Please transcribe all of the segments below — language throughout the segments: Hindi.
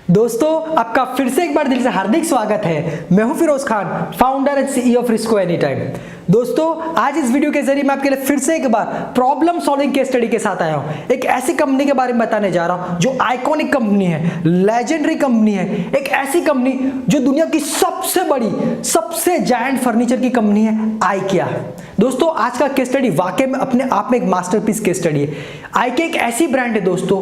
दोस्तों आपका फिर से एक बार दिल से हार्दिक स्वागत है। मैं हूं Firoz Khan, founder and CEO of Risco any time. दोस्तों आज इस वीडियो के जरिए मैं आपके लिए फिर से एक बार प्रॉब्लम सॉल्विंग केस स्टडी के साथ आया हूं। एक ऐसी कंपनी के बारे में बताने जा रहा हूं जो आइकॉनिक कंपनी है, लेजेंडरी कंपनी है, एक ऐसी कंपनी जो दुनिया की सबसे बड़ी, सबसे जायंट फर्नीचर की कंपनी है, आइकिया। दोस्तों आज का केस स्टडी वाकई में अपने आप में एक मास्टरपीस केस स्टडी है। आइकिया एक ऐसी ब्रांड है दोस्तों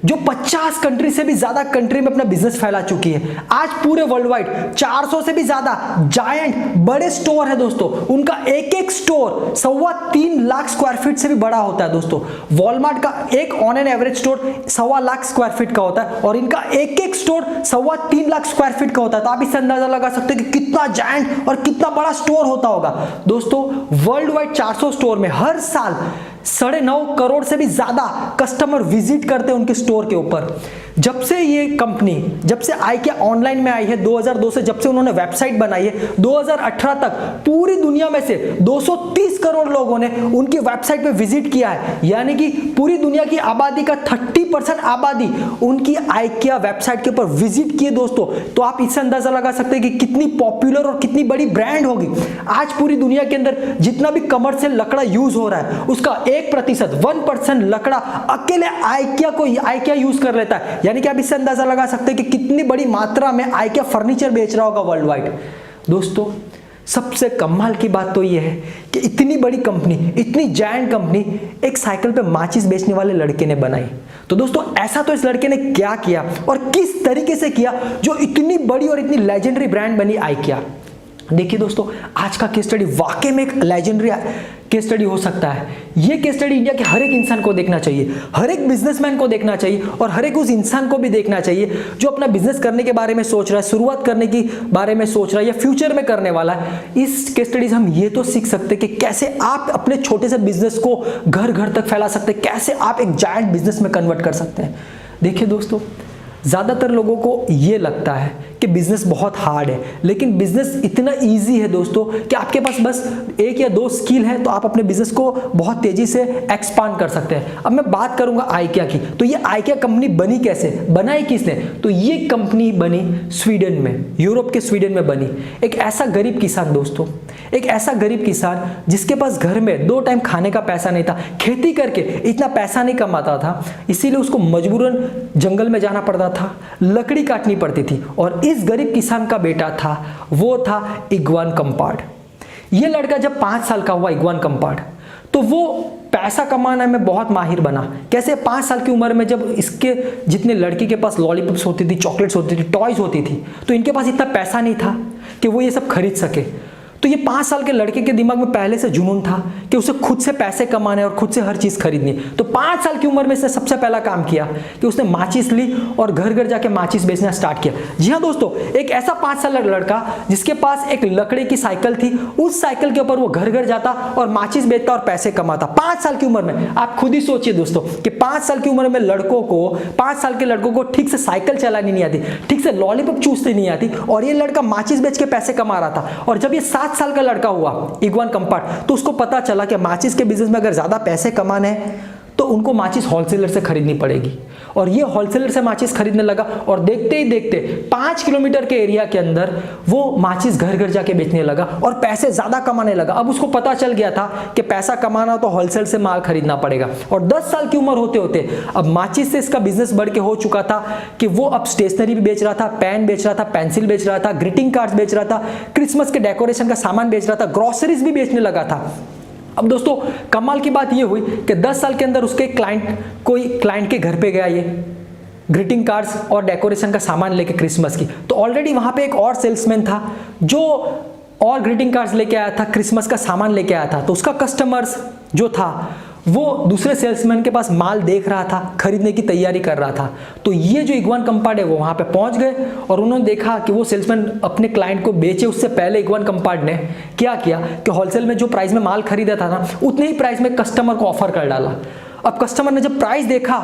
जो 50 कंट्री से भी ज्यादा कंट्री में अपना बिजनेस फैला चुकी है। आज पूरे वर्ल्ड वाइड 400 से भी ज्यादा जायंट बड़े स्टोर है दोस्तों। उनका एक एक स्टोर 3.25 लाख स्क्वायर फीट से भी बड़ा होता है दोस्तों। वॉलमार्ट का एक on an average store 1.25 lakh square feet का होता है और इनका एक एक स्टोर 3.25 लाख स्क्वायर फीट का होता है। तो आप इससे अंदाजा लगा सकते हैं कि कितना जायंट और कितना बड़ा स्टोर होता होगा। दोस्तों वर्ल्ड वाइड 400 स्टोर में हर साल 9.5 करोड़ से भी ज्यादा कस्टमर विजिट करते हैं उनके स्टोर के ऊपर। जब से ये कंपनी, जब से आइकिया ऑनलाइन में आई है 2002 से, जब से उन्होंने वेबसाइट बनाई है 2018 तक पूरी दुनिया में से 230 करोड़ लोगों ने उनकी वेबसाइट पे विजिट किया है। यानी कि पूरी दुनिया की आबादी का 30% आबादी उनकी आइकिया वेबसाइट के ऊपर विजिट किए दोस्तों। तो आप इससे अंदाजा लगा सकते हैं कि कितनी पॉपुलर और कितनी बड़ी ब्रांड होगी। आज पूरी दुनिया के अंदर जितना भी कमर्शियल लकड़ा यूज हो रहा है उसका 1% लकड़ा अकेले आइकिया यूज कर लेता है। यानी कि आप इससे अंदाजा लगा सकते हैं कि कितनी बड़ी मात्रा में आइकिया फर्नीचर बेच रहा होगा वर्ल्ड वाइड। दोस्तों सबसे कमाल की बात तो यह है कि इतनी बड़ी कंपनी, इतनी जायंट कंपनी एक साइकिल पे माचिस बेचने वाले लड़के ने बनाई। तो दोस्तों ऐसा तो इस लड़के ने क्या किया और किस तरीके से किया जो इतनी बड़ी और इतनी लेजेंडरी ब्रांड बनी आइकिया। देखिए दोस्तों आज का केस स्टडी वाकई में एक लेजेंडरी केस स्टडी हो सकता है। यह केस स्टडी इंडिया के हर एक इंसान को देखना चाहिए, हर एक बिजनेसमैन को देखना चाहिए और हर एक उस इंसान को भी देखना चाहिए जो अपना बिजनेस करने के बारे में सोच रहा है, शुरुआत करने की बारे में सोच रहा है या फ्यूचर में करने वाला है। इस केस स्टडी से हम ये तो सीख सकते हैं कि कैसे आप अपने छोटे से बिजनेस को घर घर तक फैला सकते हैं, कैसे आप एक जायंट बिजनेस में कन्वर्ट कर सकते हैं। देखिए दोस्तों ज़्यादातर लोगों को ये लगता है कि बिजनेस बहुत हार्ड है, लेकिन बिजनेस इतना इजी है दोस्तों कि आपके पास बस 1 या 2 स्किल है तो आप अपने बिजनेस को बहुत तेजी से एक्सपांड कर सकते हैं। अब मैं बात करूंगा आइकिया की। तो ये आइकिया कंपनी बनी कैसे, बनाई किसने? तो ये कंपनी बनी स्वीडन में, यूरोप के स्वीडन में बनी। एक ऐसा गरीब किसान दोस्तों, एक ऐसा गरीब किसान जिसके पास घर में 2 टाइम खाने का पैसा नहीं था, खेती करके इतना पैसा नहीं कमाता था, इसीलिए उसको मजबूरन जंगल में जाना पड़ता था, लकड़ी काटनी पड़ती थी। और इस गरीब किसान का बेटा था, वो था इग्वान कम्पार्ड। ये लड़का जब 5 साल का हुआ इग्वान कम्पार्ड, तो वो पैसा कमाने में बहुत माहिर बना। कैसे? 5 साल की उम्र में जब इसके जितने लड़की के पास लॉलीपॉप्स होती थी, चॉकलेट्स होती थी, टॉयज होती थी, तो इनके पास इतना पैसा नहीं था कि वो ये सब खरीद सके। तो ये 5 साल के लड़के के दिमाग में पहले से जुनून था कि उसे खुद से पैसे कमाने और खुद से हर चीज खरीदनी। तो 5 साल की उम्र में इसने सबसे पहला काम किया कि उसने माचिस ली और घर घर जाके माचिस बेचना स्टार्ट किया। जी हाँ दोस्तों, एक ऐसा 5 साल का लड़का जिसके पास एक लकड़ी की साइकिल थी, उस साइकिल के ऊपर वो घर घर जाता और माचिस बेचता और पैसे कमाता 5 साल की उम्र में। आप खुद ही सोचिए दोस्तों कि 5 साल की उम्र में लड़कों को, 5 साल के लड़कों को ठीक से साइकिल चलानी नहीं आती, ठीक से लॉलीपॉप चूसनी नहीं आती, और ये लड़का माचिस बेच के पैसे कमा रहा था। और जब ये 7 साल का लड़का हुआ इग्वान कम्पार्ड, तो उसको पता चला कि माचिस के बिजनेस में अगर ज्यादा पैसे कमाने हैं तो उनको माचिस होलसेलर से खरीदनी पड़ेगी। और ये होलसेलर से माचिस खरीदने लगा और देखते ही देखते 5 किलोमीटर के एरिया के अंदर वो माचिस घर घर जाके बेचने लगा और पैसे ज्यादा कमाने लगा। अब उसको पता चल गया था कि पैसा कमाना तो होलसेल से माल खरीदना पड़ेगा। और 10 साल की उम्र होते होते अब माचिस से इसका बिजनेस बढ़ के हो चुका था कि वो अब स्टेशनरी भी बेच रहा था, पेन बेच रहा था, पेंसिल बेच रहा था, ग्रीटिंग कार्ड्स बेच रहा था, क्रिसमस के डेकोरेशन का सामान बेच रहा था, ग्रोसरीज भी बेचने लगा था। अब दोस्तों कमाल की बात यह हुई कि 10 साल के अंदर उसके कोई क्लाइंट के घर पे गया ये ग्रीटिंग कार्ड्स और डेकोरेशन का सामान लेके क्रिसमस की। तो ऑलरेडी वहां पे एक और सेल्समैन था जो और ग्रीटिंग कार्ड्स लेके आया था, क्रिसमस का सामान लेके आया था। तो उसका कस्टमर्स जो था वो दूसरे सेल्समैन के पास माल देख रहा था, खरीदने की तैयारी कर रहा था। तो ये जो इग्वान कम्पार्ड है वो वहां पे पहुंच गए और उन्होंने देखा कि वो सेल्समैन अपने क्लाइंट को बेचे उससे पहले इग्वान कम्पार्ड ने क्या किया कि होलसेल में जो प्राइस में माल खरीदा था ना, उतने ही प्राइस में कस्टमर को ऑफर कर डाला। अब कस्टमर ने जब प्राइस देखा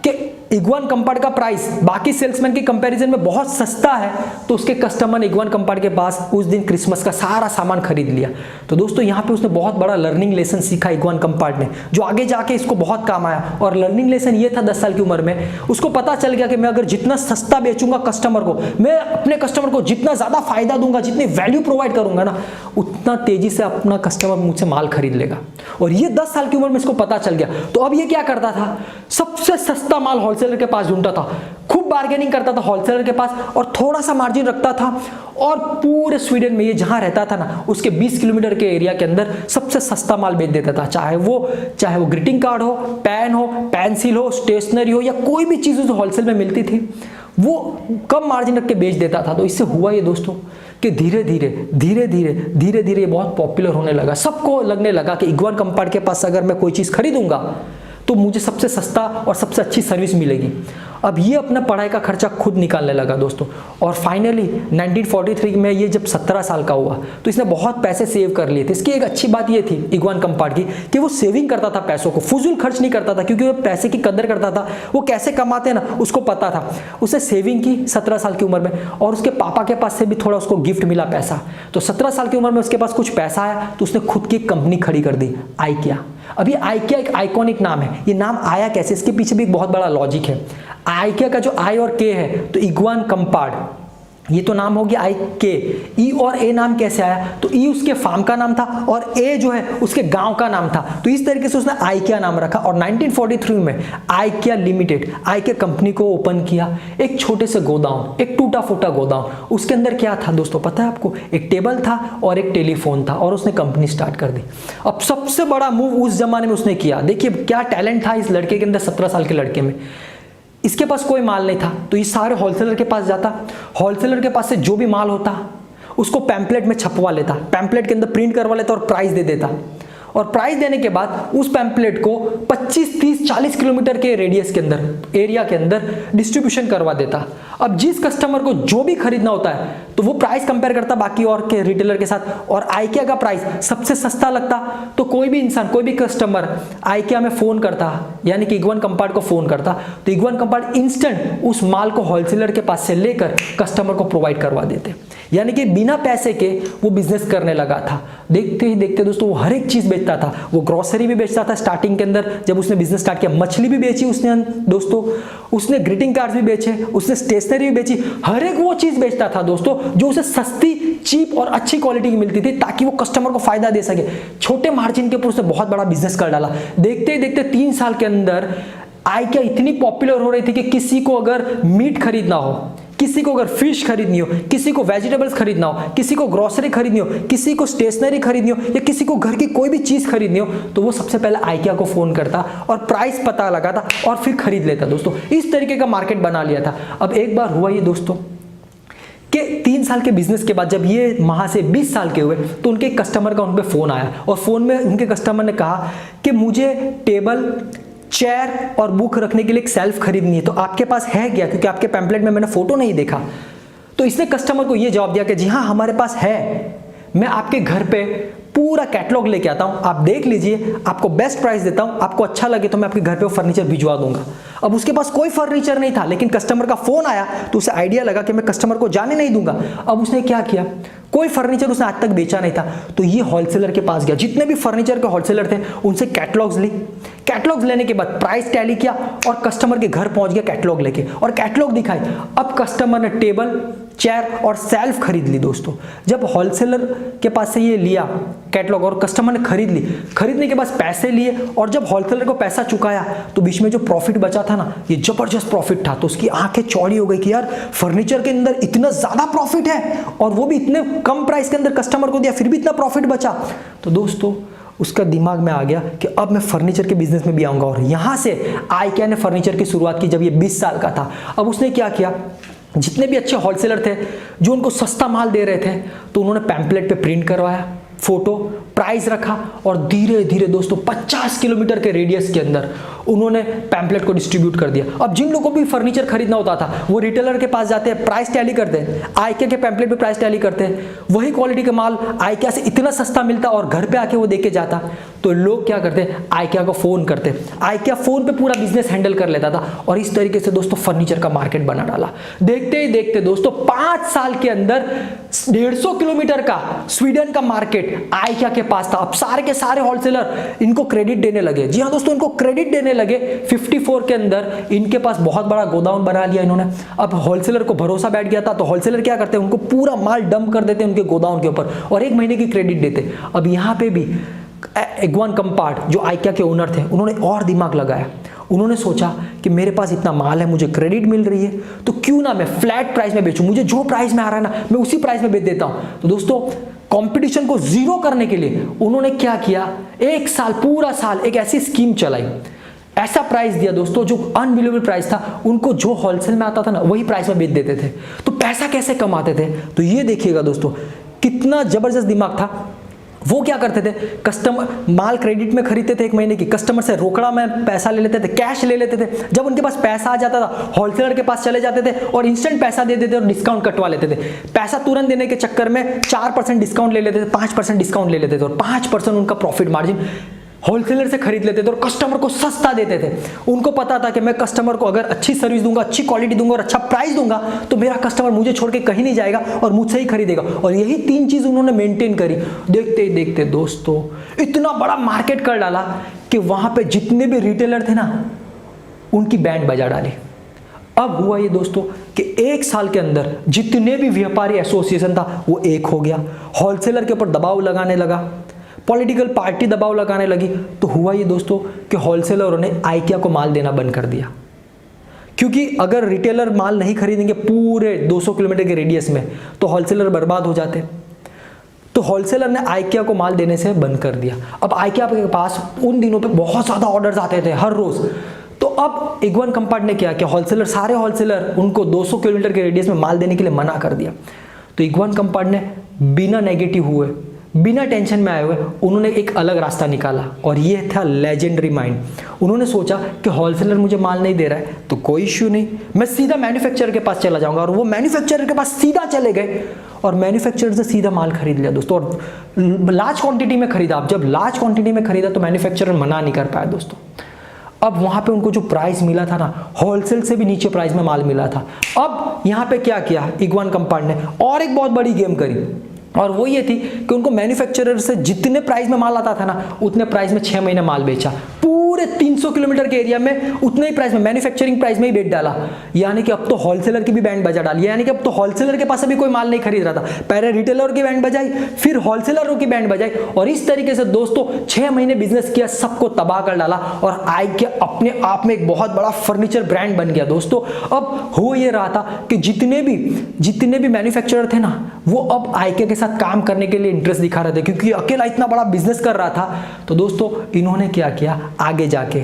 कि इग्वान कंपार्ट का प्राइस बाकी सेल्समैन के कंपैरिजन में बहुत सस्ता है, तो उसके कस्टमर ने इग्वान कंपार्ट के पास उस दिन क्रिसमस का सारा सामान खरीद लिया। तो दोस्तों यहाँ पे उसने बहुत बड़ा लर्निंग लेसन सीखा इग्वान कंपार्ट ने, जो आगे जाके इसको बहुत काम आया। और लर्निंग लेसन ये था 10 साल की उम्र में उसको पता चल गया कि मैं अगर जितना सस्ता बेचूंगा कस्टमर को, मैं अपने कस्टमर को जितना ज्यादा फायदा दूंगा, जितनी वैल्यू प्रोवाइड करूंगा ना, उतना तेजी से अपना कस्टमर मुझसे माल खरीद लेगा। और ये 10 साल की उम्र में इसको पता चल गया। तो अब ये क्या करता था, सबसे सस्ता माल होलसेलर के पास ढूंढता था, खूब बार्गेनिंग करता था होलसेलर के पास और थोड़ा सा मार्जिन रखता था। और पूरे स्वीडन में ये जहां रहता था ना, उसके 20 किलोमीटर के एरिया के अंदर सबसे सस्ता माल बेच देता था। चाहे वो ग्रीटिंग कार्ड हो, पेंसिल हो, स्टेशनरी हो, या कोई भी चीज जो होलसेल में मिलती थी वो कम मार्जिन रख के बेच देता था। तो इससे हुआ ये दोस्तों कि धीरे धीरे ये बहुत पॉपुलर होने लगा। सबको लगने लगा कि इग्वान कंपार्ट के पास अगर मैं कोई चीज़ खरीदूंगा तो मुझे सबसे सस्ता और सबसे अच्छी सर्विस मिलेगी। अब ये अपना पढ़ाई का खर्चा खुद निकालने लगा दोस्तों। और फाइनली 1943 में ये जब 17 साल का हुआ तो इसने बहुत पैसे सेव कर लिए थे। इसकी एक अच्छी बात ये थी इग्वान कंपार्ट की कि वो सेविंग करता था पैसों को, फजूल खर्च नहीं करता था, क्योंकि वो पैसे की कदर करता था। वो कैसे कमाते हैं ना उसको पता था। उसने सेविंग की 17 साल की उम्र में, और उसके पापा के पास से भी थोड़ा उसको गिफ्ट मिला पैसा। तो 17 साल की उम्र में उसके पास कुछ पैसा आया तो उसने खुद की कंपनी खड़ी कर दी, आइकिया। अभी आइकिया एक आइकॉनिक नाम है। ये नाम आया कैसे, इसके पीछे भी एक बहुत बड़ा लॉजिक है। आइकिया का जो आई और के है तो इग्वान कंपार्ट, ये तो नाम हो गया आई के। ई और ए नाम कैसे आया, तो ई उसके फार्म का नाम था और ए जो है उसके गांव का नाम था। तो इस तरीके से उसने आइकिया नाम रखा। और 1943 में आइकिया लिमिटेड, आइकिया कंपनी को ओपन किया। एक छोटे से गोदाम, एक टूटा फूटा गोदाम, उसके अंदर क्या था दोस्तों पता है आपको, एक टेबल था और एक टेलीफोन था, और उसने कंपनी स्टार्ट कर दी। अब सबसे बड़ा मूव उस जमाने में उसने किया, देखिए क्या टैलेंट था इस लड़के के अंदर, 17 साल के लड़के में। इसके पास कोई माल नहीं था तो ये सारे होलसेलर के पास जाता, होलसेलर के पास से जो भी माल होता उसको पैम्पलेट में छपवा लेता, पैम्पलेट के अंदर प्रिंट करवा लेता और प्राइस दे देता। और प्राइस देने के बाद उस पैम्पलेट को 25, 30, 40 किलोमीटर के रेडियस के अंदर, एरिया के अंदर डिस्ट्रीब्यूशन करवा देता। अब जिस कस्टमर को जो भी खरीदना होता है तो वो प्राइस कंपेयर करता बाकी और के रिटेलर के साथ, और आइकिया का प्राइस सबसे सस्ता लगता तो कोई भी इंसान, कोई भी कस्टमर आइकिया में फोन करता, यानी कि इग्वान कंपार्ट को फोन करता, तो इग्वान कंपार्ट इंस्टेंट उस माल को होलसेलर के पास से लेकर कस्टमर को प्रोवाइड करवा देते। यानी कि बिना पैसे के वो बिजनेस करने लगा था। देखते ही देखते दोस्तों वो हर एक चीज बेचता था। वो ग्रोसरी भी बेचता था स्टार्टिंग के अंदर जब उसने बिजनेस स्टार्ट किया, मछली भी बेची उसने दोस्तों, उसने ग्रीटिंग कार्ड्स भी बेचे, उसने स्टेशनरी भी बेची, हर एक वो चीज बेचता था दोस्तों जो उसे सस्ती, चीप और अच्छी क्वालिटी की मिलती थी, ताकि वो कस्टमर को फायदा दे सके। छोटे मार्जिन के ऊपर उसने बहुत बड़ा बिजनेस कर डाला। देखते ही देखते 3 साल के अंदर आइकिया इतनी पॉपुलर हो रही थी कि किसी को अगर मीट खरीदना हो, किसी को अगर फिश खरीदनी हो, किसी को वेजिटेबल्स खरीदना हो, किसी को ग्रोसरी खरीदनी हो, किसी को स्टेशनरी खरीदनी हो, या किसी को घर की कोई भी चीज खरीदनी हो, तो वो सबसे पहले आइकिया को फोन करता और प्राइस पता लगाता और फिर खरीद लेता दोस्तों। इस तरीके का मार्केट बना लिया था। अब एक बार हुआ ये दोस्तों कि 3 साल के बिजनेस के बाद जब ये वहां से 20 साल के हुए तो उनके कस्टमर का उन पे फोन आया, और फोन में उनके कस्टमर ने कहा कि मुझे टेबल, चेयर और बुक रखने के लिए एक सेल्फ खरीदनी है, तो आपके पास है क्या, क्योंकि आपके पैम्पलेट में मैंने फोटो नहीं देखा। तो इसने कस्टमर को यह जवाब दिया कि जी हाँ हमारे पास है, मैं आपके घर पे पूरा कैटलॉग लेके आता हूं, आप देख लीजिए, आपको बेस्ट प्राइस देता हूं, आपको अच्छा लगे तो मैं आपके घर पे वो फर्नीचर भिजवा दूंगा। अब उसके पास कोई फर्नीचर नहीं था, लेकिन कस्टमर का फोन आया तो उसे आइडिया लगा कि मैं कस्टमर को जाने नहीं दूंगा। अब उसने क्या किया, कोई फर्नीचर उसने आज तक बेचा नहीं था, तो ये होलसेलर के पास गया, जितने भी फर्नीचर के होलसेलर थे उनसे कैटलॉग्स ली। कैटलॉग्स लेने के बाद प्राइस टैली किया और कस्टमर के घर पहुंच गया कैटलॉग लेके, और कैटलॉग दिखाई। अब कस्टमर ने टेबल, चेयर और सेल्फ खरीद ली दोस्तों। जब होलसेलर के पास से ये लिया कैटलॉग और कस्टमर ने खरीद ली, खरीदने के बाद पैसे लिए, और जब होलसेलर को पैसा चुकाया तो बीच में जो प्रॉफिट बचा था ना, ये जबरदस्त प्रॉफिट था। तो उसकी आंखें चौड़ी हो गई कि यार फर्नीचर के अंदर इतना ज्यादा प्रॉफिट है, और वो भी इतने कम प्राइस के अंदर कस्टमर को दिया, फिर भी इतना प्रॉफिट बचा। तो दोस्तों उसका दिमाग में आ गया कि अब मैं फर्नीचर के बिजनेस में भी आऊंगा, और यहां से आइकिया ने फर्नीचर की शुरुआत की जब ये 20 साल का था। अब उसने क्या किया, जितने भी अच्छे होलसेलर थे जो उनको सस्ता माल दे रहे थे, तो उन्होंने पैम्पलेट पे प्रिंट करवाया, फोटो, प्राइस रखा, और धीरे धीरे दोस्तों 50 किलोमीटर के रेडियस के अंदर उन्होंने पैम्पलेट को डिस्ट्रीब्यूट कर दिया। अब जिन लोगों को भी फर्नीचर खरीदना होता था वो रिटेलर के पास जाते हैं, प्राइस टैली करते हैं, आइकिया के पैम्पलेट पे प्राइस टैली करते हैं, वही क्वालिटी का माल आइकिया से इतना सस्ता मिलता और घर पे आके वो देके जाता। तो लोग क्या करते, आइकिया को फोन करते, आइकिया फोन पे पूरा बिजनेस हैंडल कर लेता था और इस तरीके से दोस्तों फर्नीचर का मार्केट बना डाला। देखते ही देखते दोस्तों 5 साल के अंदर 150 किलोमीटर का स्वीडन का मार्केट आइकिया के पास था। अब सारे के सारे होलसेलर इनको क्रेडिट देने लगे। जी हाँ दोस्तों, इनको क्रेडिट देने लगे। 54 के अंदर इनके पास बहुत बड़ा गोदाम बना लिया इन्होंने। अब होलसेलर को भरोसा बैठ गया था, तो होलसेलर क्या करते हैं, उनको पूरा माल डंप कर देते हैं उनके गोदाम के ऊपर और 1 महीने की क्रेडिट देते। अब यहाँ पे भी इग्वान कम्पार्ट जो आइकिया के ओनर थे, उन्होंने और दिमाग लगाया। उन्होंने सोचा कि मेरे पास इतना माल है, मुझे क्रेडिट मिल रही है, तो क्यों ना मैं फ्लैट प्राइस में बेचूं, मुझे जो प्राइस में आ रहा है ना मैं उसी प्राइस में बेच देता हूं। तो दोस्तों कंपटीशन को जीरो करने के लिए उन्होंने क्या किया, 1 साल पूरा साल एक ऐसी स्कीम चलाई, ऐसा प्राइस दिया दोस्तों जो अनबिलीवेबल प्राइस था। उनको जो होलसेल में आता था ना वही प्राइस में बेच देते थे। तो पैसा कैसे कमाते थे, तो ये देखिएगा दोस्तों कितना जबरदस्त दिमाग था। वो क्या करते थे, कस्टमर माल क्रेडिट में खरीदते थे 1 महीने की, कस्टमर से रोकड़ा में पैसा ले लेते थे, कैश ले लेते थे। जब उनके पास पैसा आ जाता था होलसेलर के पास चले जाते थे और इंस्टेंट पैसा दे देते और डिस्काउंट कटवा लेते थे। पैसा तुरंत देने के चक्कर में 4% डिस्काउंट ले लेते थे, 5% डिस्काउंट ले लेते थे और 5% उनका प्रॉफिट मार्जिन होलसेलर से खरीद लेते थे और कस्टमर को सस्ता देते थे। उनको पता था कि मैं कस्टमर को अगर अच्छी सर्विस दूंगा, अच्छी क्वालिटी दूंगा और अच्छा प्राइस दूंगा तो मेरा कस्टमर मुझे छोड़ के कहीं नहीं जाएगा और मुझसे ही खरीदेगा। और यही 3 चीज उन्होंने मेंटेन करी। देखते ही देखते दोस्तों इतना बड़ा मार्केट कर डाला कि वहां पे जितने भी रिटेलर थे ना उनकी बैंड बजा डाली। अब हुआ ये दोस्तों कि 1 साल के अंदर जितने भी व्यापारी एसोसिएशन था वो एक हो गया, होलसेलर के ऊपर दबाव लगाने लगा, पॉलिटिकल पार्टी दबाव लगाने लगी। तो हुआ ये दोस्तों कि होलसेलरों ने आइकिया को माल देना बंद कर दिया, क्योंकि अगर रिटेलर माल नहीं खरीदेंगे पूरे 200 किलोमीटर के रेडियस में तो होलसेलर बर्बाद हो जाते। तो होलसेलर ने आइकिया को माल देने से बंद कर दिया। अब आइकिया के पास उन दिनों पे बहुत ज्यादा ऑर्डर्स आते थे हर रोज। तो अब इग्वान कम्पार्ट ने क्या किया, होलसेलर सारे होलसेलर उनको 200 किलोमीटर के रेडियस में माल देने के लिए मना कर दिया। तो इग्वान कम्पार्ट ने बिना नेगेटिव हुए, बिना टेंशन में आए हुए उन्होंने एक अलग रास्ता निकाला और ये था लेजेंडरी माइंड। उन्होंने सोचा कि होलसेलर मुझे माल नहीं दे रहा है तो कोई इश्यू नहीं, मैं सीधा मैन्युफैक्चरर के पास चला जाऊंगा। और वो मैन्युफैक्चरर के पास सीधा चले गए और मैन्युफैक्चरर से सीधा माल खरीद लिया दोस्तों, और लार्ज क्वांटिटी में खरीदा। अब जब लार्ज क्वांटिटी में खरीदा तो मैन्युफैक्चरर मना नहीं कर पाया दोस्तों। अब वहां पे उनको जो प्राइस मिला था ना होलसेल से भी नीचे प्राइस में माल मिला था। अब यहाँ पे क्या किया इग्वान कम्पार्ट ने, और एक बहुत बड़ी गेम करी, और वो ये थी कि उनको मैन्युफैक्चरर से जितने प्राइस में माल आता था ना उतने प्राइस में 6 महीने माल बेचा। पूरे 300 किलोमीटर के एरिया में उतने ही प्राइस में, मैन्युफैक्चरिंग प्राइस में ही बेच डाला। यानी कि अब तो होलसेलर की भी बैंड बजा डाली। यानी कि अब तो होलसेलर के पास अभी कोई माल नहीं खरीद रहा था, पहले रिटेलर की बैंड बजाई, फिर होलसेलरों की बैंड बजाई, और इस तरीके से दोस्तों 6 महीने बिजनेस किया, सबको तबाह कर डाला और आइकिया अपने आप में एक बहुत बड़ा फर्नीचर ब्रांड बन गया दोस्तों। अब हो ये रहा था कि जितने भी मैन्युफैक्चरर थे ना वो अब आइकिया के साथ काम करने के लिए इंटरेस्ट दिखा रहे थे, क्योंकि अकेला इतना बड़ा बिजनेस कर रहा था। तो दोस्तों इन्होंने क्या किया, आगे जाके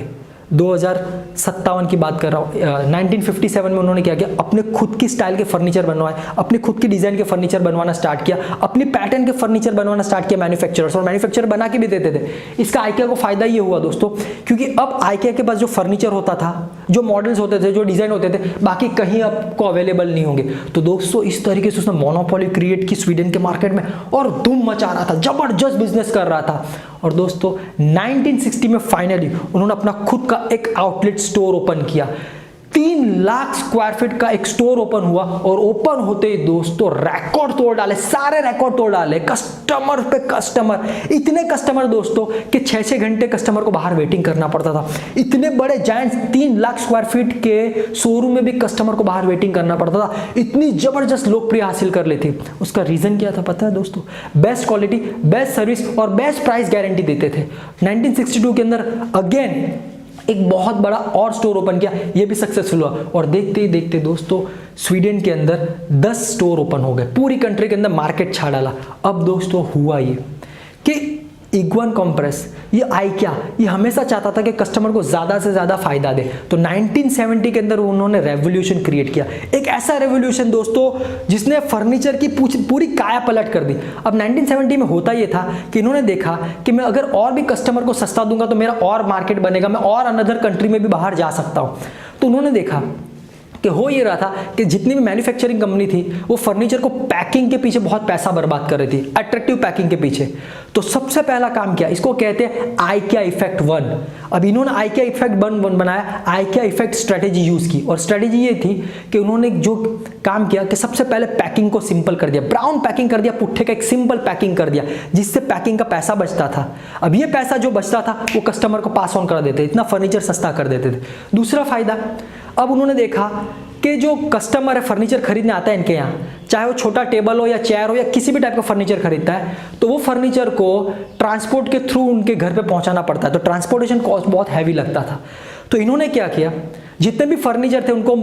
2057 की बात कर रहा हूँ, 1957 में उन्होंने क्या किया, अपने खुद की स्टाइल के फर्नीचर बनवाए, अपने खुद की डिजाइन के फर्नीचर बनवाना स्टार्ट किया, अपनी पैटर्न के फर्नीचर बनवाना स्टार्ट किया मैन्युफैक्चरर्स, और मैन्युफैक्चरर बना के भी देते थे। इसका आइकिया को फायदा ये हुआ दोस्तों, क्योंकि अब आइकिया के पास जो फर्नीचर होता था, जो मॉडल्स होते थे, जो डिजाइन होते थे, बाकी कहीं आपको अवेलेबल नहीं होंगे। तो दोस्तों इस तरीके से उसने मोनोपोली क्रिएट की स्वीडन के मार्केट में और धूम मचा रहा था, जबरदस्त बिजनेस कर रहा था। और दोस्तों 1960 में फाइनली उन्होंने अपना खुद का एक आउटलेट स्टोर ओपन किया। 3 लाख स्क्वायर फीट का एक स्टोर ओपन हुआ, और ओपन होते ही दोस्तों रिकॉर्ड तोड़ डाले, सारे रिकॉर्ड तोड़ डाले, कस्टमर पे कस्टमर, इतने कस्टमर दोस्तों कि 6-6 घंटे कस्टमर को बाहर वेटिंग करना पड़ता था। इतने बड़े जायंट्स 3 लाख स्क्वायर फीट के शोरूम में भी कस्टमर को बाहर वेटिंग करना पड़ता था। इतनी जबरदस्त लोकप्रिय हासिल कर ली थी। उसका रीजन क्या था पता है दोस्तों, बेस्ट क्वालिटी, बेस्ट सर्विस और बेस्ट प्राइस गारंटी देते थे। 1962 के अंदर अगेन एक बहुत बड़ा और स्टोर ओपन किया, ये भी सक्सेसफुल हुआ, और देखते ही देखते दोस्तों स्वीडन के अंदर 10 स्टोर ओपन हो गए, पूरी कंट्री के अंदर मार्केट छा डाला। अब दोस्तों हुआ ये कि इग्वान कम्प्रेस, ये आइकिया, ये हमेशा चाहता था कि कस्टमर को ज्यादा से ज्यादा फायदा दे। तो 1970 के अंदर उन्होंने रेवोल्यूशन क्रिएट किया, एक ऐसा रेवोल्यूशन दोस्तों जिसने फर्नीचर की पूरी काया पलट कर दी। अब 1970 में होता ये था कि इन्होंने देखा कि मैं अगर और भी कस्टमर को सस्ता दूंगा तो मेरा और मार्केट बनेगा, मैं और अनदर कंट्री में भी बाहर जा सकता हूं। तो उन्होंने देखा कि हो ये रहा था कि जितनी भी मैन्युफैक्चरिंग कंपनी थी वो फर्नीचर को पैकिंग के पीछे बहुत पैसा बर्बाद कर रही थी, अट्रैक्टिव पैकिंग के पीछे। तो सबसे पहला काम किया, इसको कहते हैं आइकिया इफेक्ट 1। अब इन्होंने आइकिया इफेक्ट 1 बनाया, आइकिया इफेक्ट स्ट्रेटेजी यूज की, और स्ट्रेटेजी ये थी कि उन्होंने जो काम किया कि सबसे पहले पैकिंग को सिंपल कर दिया, ब्राउन पैकिंग कर दिया, पुट्ठे का एक सिंपल पैकिंग कर दिया, जिससे पैकिंग का पैसा बचता था। अब ये पैसा जो बचता था वो कस्टमर को पास ऑन कर देते, इतना फर्नीचर सस्ता कर देते थे। दूसरा फायदा, अब उन्होंने देखा कि जो कस्टमर है फर्नीचर खरीदने आता है इनके यहाँ, चाहे वो छोटा टेबल हो या चेयर हो या किसी भी टाइप का फर्नीचर खरीदता है, तो वो फर्नीचर को ट्रांसपोर्ट के थ्रू उनके घर पे पहुंचाना पड़ता है, तो ट्रांसपोर्टेशन कॉस्ट बहुत हैवी लगता था। तो इन्होंने क्या किया, जितने भी फर्नीचर थे उनको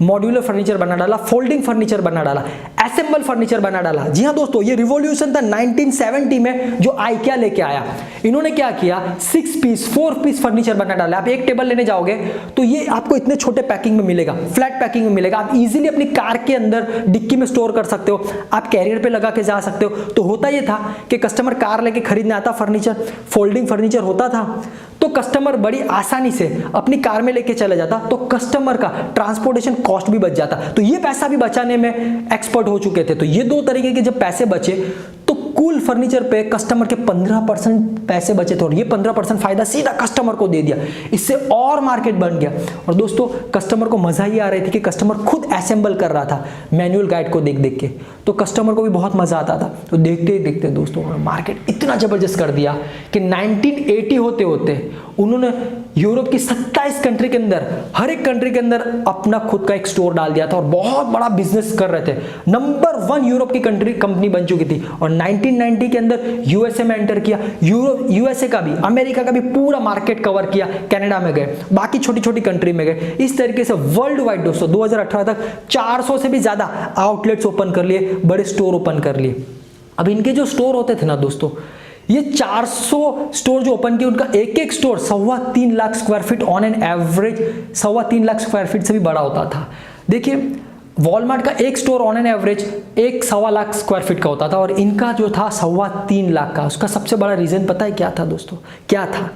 मॉड्यूलर फर्नीचर बना डाला, फोल्डिंग फर्नीचर बना डाला, असेंबल फर्नीचर बना डाला। जी हाँ दोस्तों, ये रिवॉल्यूशन था 1970 में जो आइकिया लेके आया। इन्होंने क्या किया, 6 पीस 4 पीस फर्नीचर बना डाला। आप एक टेबल लेने जाओगे तो ये आपको इतने छोटे पैकिंग में मिलेगा, फ्लैट पैकिंग में मिलेगा। आप इजीली अपनी कार के अंदर डिक्की में स्टोर कर सकते हो, आप कैरियर पे लगा के जा सकते हो। तो होता ये था कि कस्टमर कार लेके खरीदने आता, फर्नीचर फोल्डिंग फर्नीचर होता था, तो कस्टमर बड़ी आसानी से अपनी कार में लेके चला जाता, तो कस्टमर का ट्रांसपोर्टेशन कॉस्ट भी बच जाता। तो ये पैसा भी बचाने में एक्सपर्ट हो चुके थे। तो ये दो तरीके के जब पैसे बचे तो कूल फर्नीचर पे कस्टमर के 15% पैसे बचे थे, और ये 15% फायदा सीधा कस्टमर को दे दिया। इससे और मार्केट बन गया। और दोस्तों कस्टमर को मजा ही आ रही थी कि कस्टमर खुद असेंबल कर रहा था मैनुअल गाइड को देख देख के, तो कस्टमर को भी बहुत मजा आता था। तो देखते ही देखते दोस्तों मार्केट इतना जबरदस्त कर दिया कि 1980 होते होते उन्होंने यूरोप की 27 कंट्री के अंदर, हर एक कंट्री के अंदर अपना खुद का एक स्टोर डाल दिया था, और बहुत बड़ा बिजनेस कर रहे थे। नंबर 1 यूरोप की कंपनी बन चुकी थी। और 1990 के अंदर यूएसए में एंटर किया, यूएसए का भी, अमेरिका का भी पूरा मार्केट कवर किया, कनाडा में गए, बाकी छोटी छोटी कंट्री में गए। इस तरीके से वर्ल्ड वाइड दोस्तों 2018 तक 400 से भी ज्यादा आउटलेट्स ओपन कर लिए, बड़े स्टोर ओपन कर लिए। अब इनके जो स्टोर होते थे ना दोस्तों, ये 400 स्टोर जो ओपन किए, उनका एक एक store 3.25 lakh square feet on an average 3.25 lakh square feet से भी बड़ा होता था। देखिए वॉलमार्ट का एक store on an average 1.25 lakh square feet का होता था, और इनका जो था 3.25 लाख का। उसका सबसे बड़ा रीजन पता है क्या था दोस्तों, क्या था?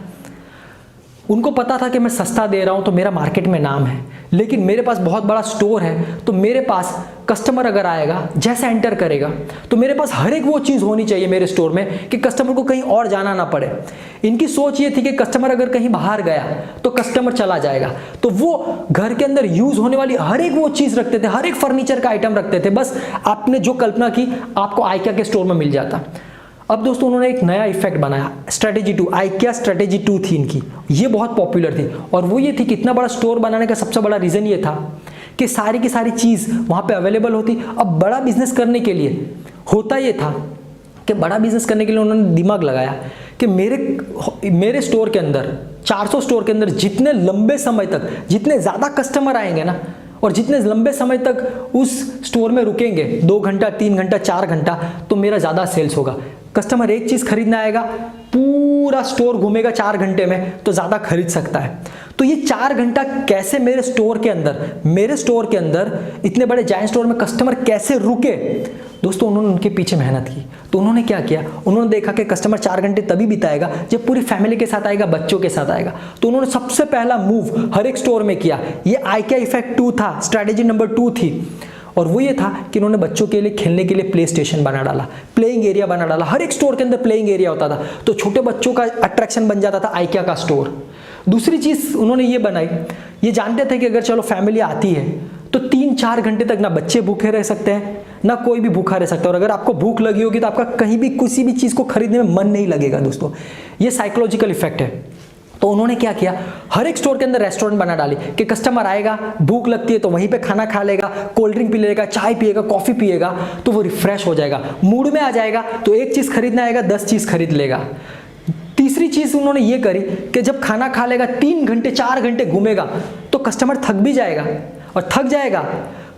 उनको पता था कि मैं सस्ता दे रहा हूं तो मेरा मार्केट में नाम है, लेकिन मेरे पास बहुत बड़ा स्टोर है, तो मेरे पास कस्टमर अगर आएगा, जैसे एंटर करेगा, तो मेरे पास हर एक वो चीज़ होनी चाहिए मेरे स्टोर में कि कस्टमर को कहीं और जाना ना पड़े। इनकी सोच ये थी कि कस्टमर अगर कहीं बाहर गया तो कस्टमर चला जाएगा, तो वो घर के अंदर यूज होने वाली हर एक वो चीज़ रखते थे, हर एक फर्नीचर का आइटम रखते थे। बस आपने जो कल्पना की आपको आइकिया के स्टोर में मिल जाता। अब दोस्तों उन्होंने एक नया इफेक्ट बनाया, स्ट्रेटेजी 2, आइकिया स्ट्रेटेजी 2 थी इनकी। ये बहुत पॉपुलर थी, और वो ये थी कि इतना बड़ा स्टोर बनाने का सबसे बड़ा रीजन ये था कि सारी की सारी चीज़ वहाँ पे अवेलेबल होती। अब बड़ा बिजनेस करने के लिए होता ये था कि बड़ा बिजनेस करने के लिए उन्होंने दिमाग लगाया कि मेरे स्टोर के अंदर, 400 स्टोर के अंदर जितने लंबे समय तक, जितने ज़्यादा कस्टमर आएंगे ना, और जितने लंबे समय तक उस स्टोर में रुकेंगे, 2 घंटा 3 घंटा 4 घंटा, तो मेरा ज़्यादा सेल्स होगा। कस्टमर एक चीज़ खरीदने आएगा, पूरा स्टोर घूमेगा 4 घंटे में, तो ज़्यादा खरीद सकता है। तो ये 4 घंटा कैसे मेरे स्टोर के अंदर इतने बड़े जायंट स्टोर में कस्टमर कैसे रुके, दोस्तों उन्होंने उनके पीछे मेहनत की। तो उन्होंने क्या किया, उन्होंने देखा कि कस्टमर 4 घंटे तभी बिताएगा जब पूरी फैमिली के साथ आएगा, बच्चों के साथ आएगा। तो उन्होंने सबसे पहला मूव हर एक स्टोर में किया, ये आइकिया इफेक्ट 2 था, स्ट्रैटेजी नंबर 2 थी। और वो ये था कि उन्होंने बच्चों के लिए खेलने के लिए प्ले स्टेशन बना डाला, प्लेइंग एरिया बना डाला। हर एक स्टोर के अंदर प्लेइंग एरिया होता था, तो छोटे बच्चों का अट्रैक्शन बन जाता था आइकिया का स्टोर। दूसरी चीज़ उन्होंने ये बनाई, ये जानते थे कि अगर चलो फैमिली आती है तो 3-4 घंटे तक ना बच्चे भूखे रह सकते हैं, ना कोई भी भूखा रह सकता है। और अगर आपको भूख लगी होगी तो आपका कहीं भी किसी भी चीज़ को खरीदने में मन नहीं लगेगा दोस्तों। ये साइकोलॉजिकल इफेक्ट है। तो उन्होंने क्या किया, हर एक स्टोर के अंदर रेस्टोरेंट बना डाली कि कस्टमर आएगा, भूख लगती है तो वहीं पे खाना खा लेगा, कोल्ड ड्रिंक पी लेगा, चाय पिएगा, कॉफ़ी पिएगा, तो वो रिफ्रेश हो जाएगा, मूड में आ जाएगा। तो एक चीज़ खरीदना आएगा, 10 चीज़ खरीद लेगा। तीसरी चीज़ उन्होंने ये करी कि जब खाना खा लेगा, 3 घंटे 4 घंटे घूमेगा, तो कस्टमर थक भी जाएगा, और थक जाएगा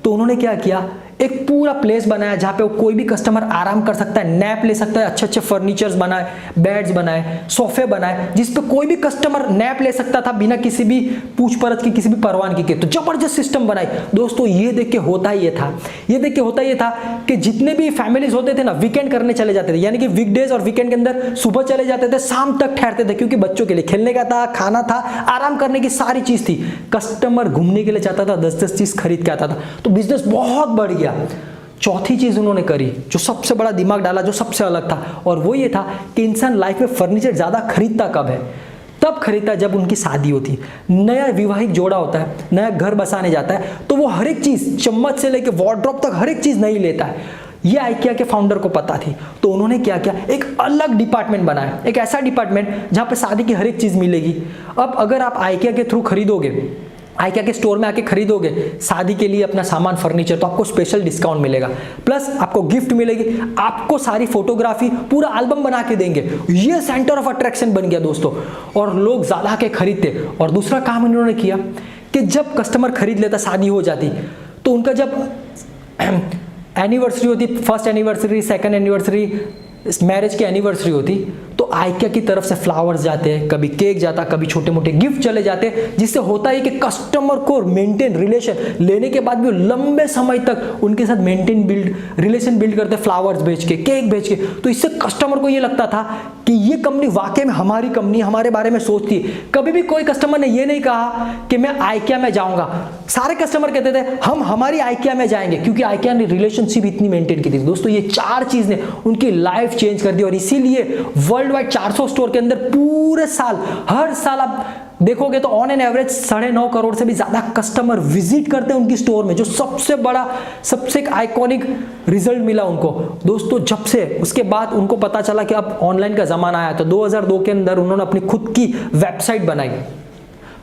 तो उन्होंने क्या किया, एक पूरा प्लेस बनाया जहाँ पे कोई भी कस्टमर आराम कर सकता है, नैप ले सकता है, अच्छे अच्छे फर्नीचर्स बनाए, बेड्स बनाए, सोफे बनाए, जिस पे कोई भी कस्टमर नैप ले सकता था बिना किसी भी पूछ परछ की, किसी भी परवानगी के। तो जबरदस्त सिस्टम बनाई दोस्तों। ये देख के होता ये था कि जितने भी फैमिलीज होते थे ना, वीकेंड करने चले जाते थे, यानी कि वीकडेज और वीकेंड के अंदर सुबह चले जाते थे, शाम तक ठहरते थे, क्योंकि बच्चों के लिए खेलने का था, खाना था, आराम करने की सारी चीज थी। कस्टमर घूमने के लिए चाहता था, 10-10 चीज खरीद के आता था, तो बिजनेस बहुत बढ़ गया। चौथी चीज उन्होंने करी, जो सबसे बड़ा दिमाग डाला, जो सबसे अलग था, और वो ये था कि इंसान लाइफ में फर्नीचर ज्यादा खरीदता कब है? तब खरीदता जब उनकी शादी होती, नया विवाहित जोड़ा होता है, नया घर बसाने जाता है, तो वो हर एक चीज, चम्मच से लेकर वार्डरोब तक हर एक चीज नहीं लेता है। ये आइकिया के फाउंडर को पता थी, तो उन्होंने क्या किया, एक अलग डिपार्टमेंट बनाया, एक ऐसा डिपार्टमेंट जहां पे शादी की हर एक चीज मिलेगी। अब अगर आप आइकिया के थ्रू खरीदोगे, आइकिया के स्टोर में आके खरीदोगे शादी के लिए अपना सामान, फर्नीचर, तो आपको स्पेशल डिस्काउंट मिलेगा, प्लस आपको गिफ्ट मिलेगी, आपको सारी फोटोग्राफी, पूरा एल्बम बना के देंगे। ये सेंटर ऑफ अट्रैक्शन बन गया दोस्तों, और लोग ज्यादा के खरीदते। और दूसरा काम इन्होंने किया कि जब कस्टमर खरीद लेता, शादी हो जाती, तो उनका जब एनिवर्सरी होती, first anniversary, second anniversary, marriage की एनिवर्सरी होती, तो आइकिया की तरफ से फ्लावर्स जाते हैं, कभी केक जाता, कभी छोटे मोटे गिफ्ट चले जाते, जिससे होता है कि कस्टमर को मेंटेन रिलेशन लेने के बाद भी लंबे समय तक उनके साथ रिलेशन बिल्ड करते, फ्लावर्स बेच के, केक बेच के। तो इससे कस्टमर को ये लगता था कि ये कंपनी वाकई में हमारी कंपनी, हमारे बारे में सोचती है। कभी भी कोई कस्टमर ने ये नहीं कहा कि मैं आइकिया में जाऊंगा, सारे कस्टमर कहते थे हम हमारी आइकिया में जाएंगे, क्योंकि आइकिया ने रिलेशनशिप इतनी मेंटेन की थी दोस्तों। ये चार चीज ने उनकी लाइफ चेंज कर दी, और इसीलिए वर्ल्ड वाइड 400 स्टोर के अंदर पूरे साल, हर साल आप देखोगे तो ऑन एन एवरेज 9.5 करोड़ से भी ज्यादा कस्टमर विजिट करते हैं उनकी स्टोर में, जो सबसे बड़ा, सबसे आइकॉनिक रिजल्ट मिला उनको दोस्तों। जब से उसके बाद उनको पता चला कि अब ऑनलाइन का जमाना आया, तो 2002 के अंदर उन्होंने अपनी खुद की वेबसाइट बनाई।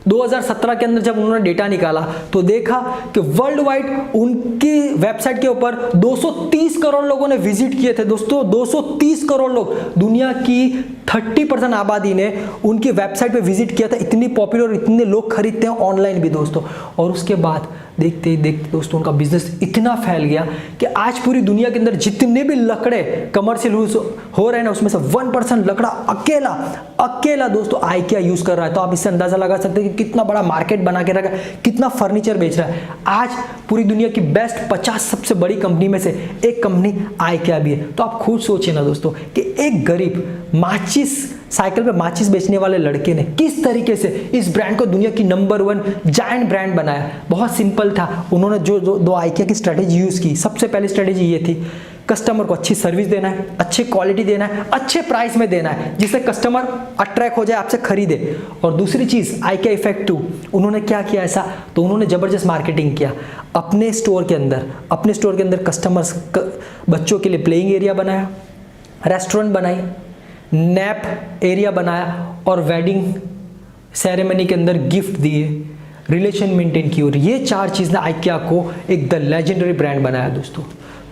2017 के अंदर जब उन्होंने डेटा निकाला तो देखा कि वर्ल्ड वाइड उनकी वेबसाइट के ऊपर 230 करोड़ लोगों ने विजिट किए थे दोस्तों। 230 करोड़ लोग, दुनिया की 30% आबादी ने उनकी वेबसाइट पे विजिट किया था। इतनी पॉपुलर, इतने लोग खरीदते हैं ऑनलाइन भी दोस्तों। और उसके बाद देखते ही देखते दोस्तों उनका बिजनेस इतना फैल गया कि आज पूरी दुनिया के अंदर जितने भी लकड़े कमर्शियल हो रहे हैं ना, उसमें से 1% लकड़ा अकेला दोस्तों आइकिया यूज कर रहा है। तो आप इससे अंदाजा लगा सकते हैं कि कितना बड़ा मार्केट बना के रखा है, कितना फर्नीचर बेच रहा है। आज पूरी दुनिया की बेस्ट 50 सबसे बड़ी कंपनी में से एक कंपनी आइकिया भी है। तो आप खुद सोचिए ना दोस्तों कि एक गरीब साइकिल पे माचिस बेचने वाले लड़के ने किस तरीके से इस ब्रांड को दुनिया की नंबर 1 जायंट ब्रांड बनाया। बहुत सिंपल था, उन्होंने जो दो आइकिया की स्ट्रेटेजी यूज की। सबसे पहली स्ट्रेटेजी ये थी, कस्टमर को अच्छी सर्विस देना है, अच्छी क्वालिटी देना है, अच्छे प्राइस में देना है, जिससे कस्टमर अट्रैक्ट हो जाए, आपसे खरीदे। और दूसरी चीज आइकिया इफेक्ट 2, उन्होंने क्या किया ऐसा, तो उन्होंने जबरदस्त मार्केटिंग किया अपने स्टोर के अंदर कस्टमर्स, बच्चों के लिए प्लेइंग एरिया बनाया, रेस्टोरेंट बनाई, नैप एरिया बनाया, और वेडिंग सेरेमनी के अंदर गिफ्ट दिए, रिलेशन मेंटेन की। और ये 4 चीज़ ने आइकिया को एक द लेजेंडरी ब्रांड बनाया दोस्तों।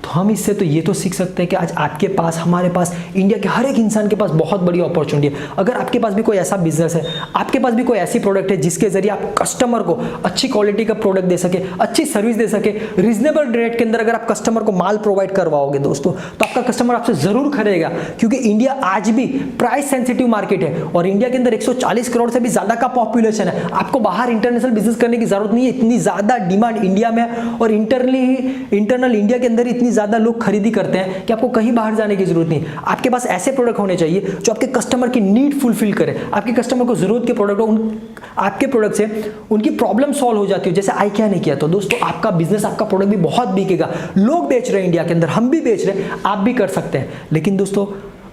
तो हम इससे तो ये तो सीख सकते हैं कि आज आपके पास, हमारे पास, इंडिया के हर एक इंसान के पास बहुत बड़ी अपॉर्चुनिटी है। अगर आपके पास भी कोई ऐसा बिजनेस है, आपके पास भी कोई ऐसी प्रोडक्ट है जिसके जरिए आप कस्टमर को अच्छी क्वालिटी का प्रोडक्ट दे सके, अच्छी सर्विस दे सके, रीजनेबल रेट के अंदर अगर आप कस्टमर को माल प्रोवाइड करवाओगे दोस्तों, तो आपका कस्टमर आपसे जरूर खरीदेगा। क्योंकि इंडिया आज भी प्राइस सेंसिटिव मार्केट है, और इंडिया के अंदर 140 करोड़ से भी ज्यादा का पॉपुलेशन है। आपको बाहर इंटरनेशनल बिजनेस करने की जरूरत नहीं है, इतनी ज्यादा डिमांड इंडिया में, और इंटरनल इंडिया के अंदर इतनी ज्यादा लोग खरीदी करते हैं कि आपको कहीं बाहर जाने की जरूरत नहीं। आपके पास ऐसे प्रोडक्ट होने चाहिए जो आपके कस्टमर की नीड फुलफिल करे, आपके कस्टमर को जरूरत के प्रोडक्ट हो, आपके प्रोडक्ट से उनकी प्रॉब्लम सॉल्व हो जाती हो, जैसे आइकिया ने किया। तो दोस्तों आपका बिजनेस, आपका प्रोडक्ट भी बहुत बिकेगा। लोग बेच रहे हैं इंडिया के अंदर, हम भी बेच रहे हैं, आप भी कर सकते हैं। लेकिन दोस्तों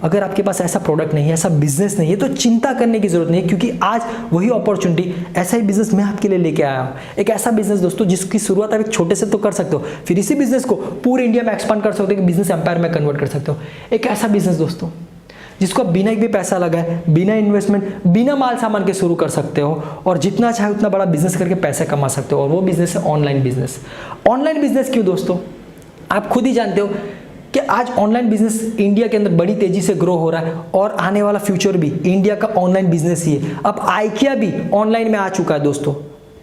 अगर आपके पास ऐसा प्रोडक्ट नहीं है, ऐसा बिजनेस नहीं है, तो चिंता करने की जरूरत नहीं है, क्योंकि आज वही अपॉर्चुनिटी, ऐसा ही बिजनेस मैं आपके लिए लेके आया हूँ। एक ऐसा बिजनेस दोस्तों जिसकी शुरुआत आप एक छोटे से तो कर सकते हो, फिर इसी बिजनेस को पूरे इंडिया में एक्सपांड कर सकते हो, बिजनेस एम्पायर में कन्वर्ट कर सकते हो। एक ऐसा बिजनेस दोस्तों जिसको आप बिना एक भी पैसा लगाए, बिना इन्वेस्टमेंट, बिना माल सामान के शुरू कर सकते हो, और जितना चाहे उतना बड़ा बिजनेस करके पैसे कमा सकते हो। और वो बिजनेस है ऑनलाइन बिजनेस। ऑनलाइन बिजनेस क्यों दोस्तों, आप खुद ही जानते हो कि आज ऑनलाइन बिजनेस इंडिया के अंदर बड़ी तेजी से ग्रो हो रहा है, और आने वाला फ्यूचर भी इंडिया का ऑनलाइन बिजनेस ही है। अब आइकिया भी ऑनलाइन में आ चुका है दोस्तों।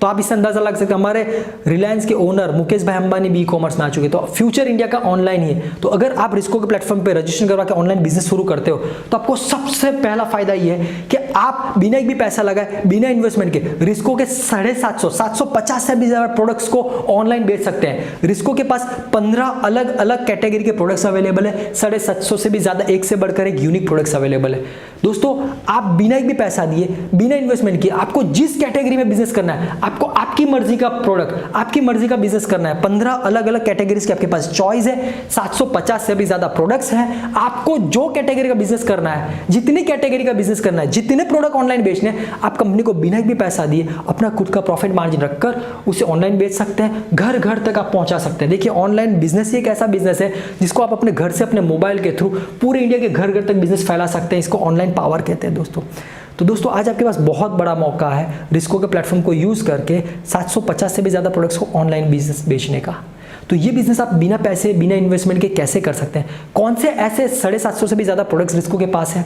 तो तो आप इससे अंदाजा लग सकते हैं हमारे रिलायंस के ओनर मुकेश भाई अंबानी भी ई-कॉमर्स में आ चुके, तो फ्यूचर इंडिया का ऑनलाइन ही है। तो अगर आप रिस्को के प्लेटफॉर्म पे रजिस्ट्रेशन करवा के ऑनलाइन बिजनेस शुरू करते हो तो आपको सबसे पहला फायदा ये है कि आप बिना एक भी पैसा लगाए, बिना इन्वेस्टमेंट के रिस्को के 750 से भी ज्यादा प्रोडक्ट्स को ऑनलाइन बेच सकते हैं। रिस्को के पास 15 अलग अलग कैटेगरी के प्रोडक्ट्स अवेलेबल है, 750 से भी ज्यादा, एक से बढ़कर एक यूनिक प्रोडक्ट्स अवेलेबल है। दोस्तों आप बिना एक भी पैसा दिए, बिना इन्वेस्टमेंट किए, आपको जिस कैटेगरी में बिजनेस करना है, आपको आपकी मर्जी का प्रोडक्ट, आपकी मर्जी का बिजनेस करना है, 15 अलग अलग कैटेगरीज के आपके पास चॉइस है, 750 से भी ज्यादा प्रोडक्ट्स हैं। आपको जो कैटेगरी का बिजनेस करना है, जितनी कैटेगरी का बिजनेस करना है, जितने प्रोडक्ट ऑनलाइन बेचने हैं, आप कंपनी को बिना एक भी पैसा दिए अपना खुद का प्रॉफिट मार्जिन रखकर उसे ऑनलाइन बेच सकते हैं, घर घर तक आप पहुंचा सकते हैं। देखिए ऑनलाइन बिजनेस ही एक ऐसा बिजनेस है जिसको आप अपने घर से, अपने मोबाइल के थ्रू पूरे इंडिया के घर घर तक बिजनेस फैला सकते हैं। इसको ऑनलाइन पावर कहते हैं दोस्तों। तो दोस्तों आज आपके पास बहुत बड़ा मौका है रिस्को के प्लेटफॉर्म को यूज करके 750 से भी ज्यादा प्रोडक्ट्स को ऑनलाइन बिजनेस बेचने का। तो ये बिजनेस आप बिना पैसे, बिना इन्वेस्टमेंट के कैसे कर सकते हैं? कौन से ऐसे 750 से भी ज्यादा प्रोडक्ट्स रिस्को के पास है?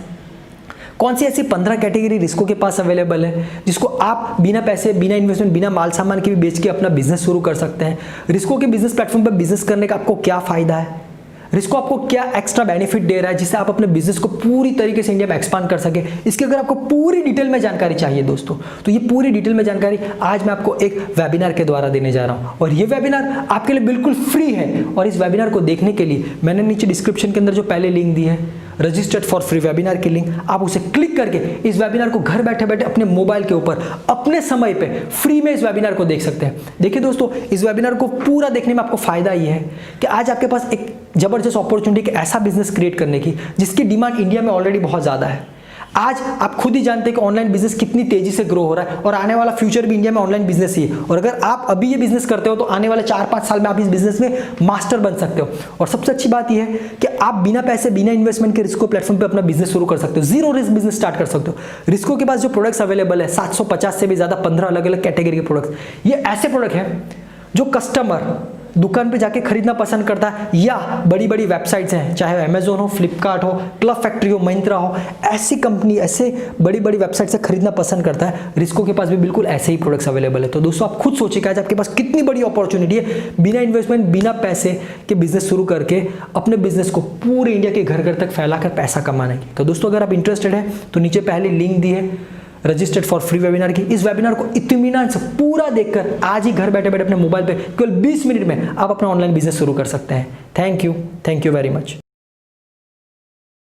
कौन सी ऐसी 15 कैटेगरी रिस्को के पास अवेलेबल है जिसको आप बिना पैसे, बिना इन्वेस्टमेंट, बिना माल सामान के भी बेच के अपना बिजनेस शुरू कर सकते हैं? रिस्को के बिजनेस प्लेटफॉर्म पर बिजनेस करने का आपको क्या फायदा है? रिस्को आपको क्या एक्स्ट्रा बेनिफिट दे रहा है जिससे आप अपने बिजनेस को पूरी तरीके से इंडिया में एक्सपांड कर सके? इसकी अगर आपको पूरी डिटेल में जानकारी चाहिए दोस्तों, तो ये पूरी डिटेल में जानकारी आज मैं आपको एक वेबिनार के द्वारा देने जा रहा हूं। और ये वेबिनार आपके लिए बिल्कुल फ्री है। और इस वेबिनार को देखने के लिए मैंने नीचे डिस्क्रिप्शन के अंदर जो पहले लिंक दी है, रजिस्टर्ड फॉर फ्री वेबिनार की लिंक, आप उसे क्लिक करके इस वेबिनार को घर बैठे बैठे अपने मोबाइल के ऊपर अपने समय पे फ्री में इस वेबिनार को देख सकते हैं। देखिए दोस्तों, इस वेबिनार को पूरा देखने में आपको फायदा ये है कि आज आपके पास एक जबरदस्त अपॉर्चुनिटी, ऐसा बिजनेस क्रिएट करने की जिसकी डिमांड इंडिया में ऑलरेडी बहुत ज्यादा है। आज आप खुद ही जानते हैं कि ऑनलाइन बिजनेस कितनी तेजी से ग्रो हो रहा है और आने वाला फ्यूचर भी इंडिया में ऑनलाइन बिजनेस ही है। और अगर आप अभी ये बिजनेस करते हो तो आने वाले 4-5 साल में आप इस बिजनेस में मास्टर बन सकते हो। और सबसे अच्छी बात यह है कि आप बिना पैसे, बिना इन्वेस्टमेंट के रिस्को प्लेटफॉर्म पे अपना बिजनेस शुरू कर सकते हो, जीरो रिस्क बिजनेस स्टार्ट कर सकते हो। रिस्को के पास जो प्रोडक्ट्स अवेलेबल है 750 से भी ज्यादा 15 अलग अलग कैटेगरी के प्रोडक्ट्स, ये ऐसे प्रोडक्ट हैं जो कस्टमर दुकान पे जाके खरीदना पसंद करता है या बड़ी बड़ी वेबसाइट्स हैं, चाहे अमेजोन हो, फ्लिपकार्ट हो, क्लब फैक्ट्री हो, महिंद्रा हो, ऐसी कंपनी, ऐसे बड़ी बड़ी वेबसाइट से खरीदना पसंद करता है। रिस्को के पास भी बिल्कुल ऐसे ही प्रोडक्ट्स अवेलेबल है। तो दोस्तों आप खुद सोचिए कि आज आपके पास कितनी बड़ी अपॉर्चुनिटी है बिना इन्वेस्टमेंट, बिना पैसे के बिजनेस शुरू करके अपने बिजनेस को पूरे इंडिया के घर घर तक फैलाकर पैसा कमाने की। तो दोस्तों अगर आप इंटरेस्टेड है तो नीचे पहले लिंक दी है रजिस्टर्ड फॉर फ्री वेबिनार की। इस वेबिनार को इत्मीनान से पूरा देखकर आज ही घर बैठे बैठे अपने मोबाइल पे केवल 20 मिनट में आप अपना ऑनलाइन बिजनेस शुरू कर सकते हैं। Thank you very much.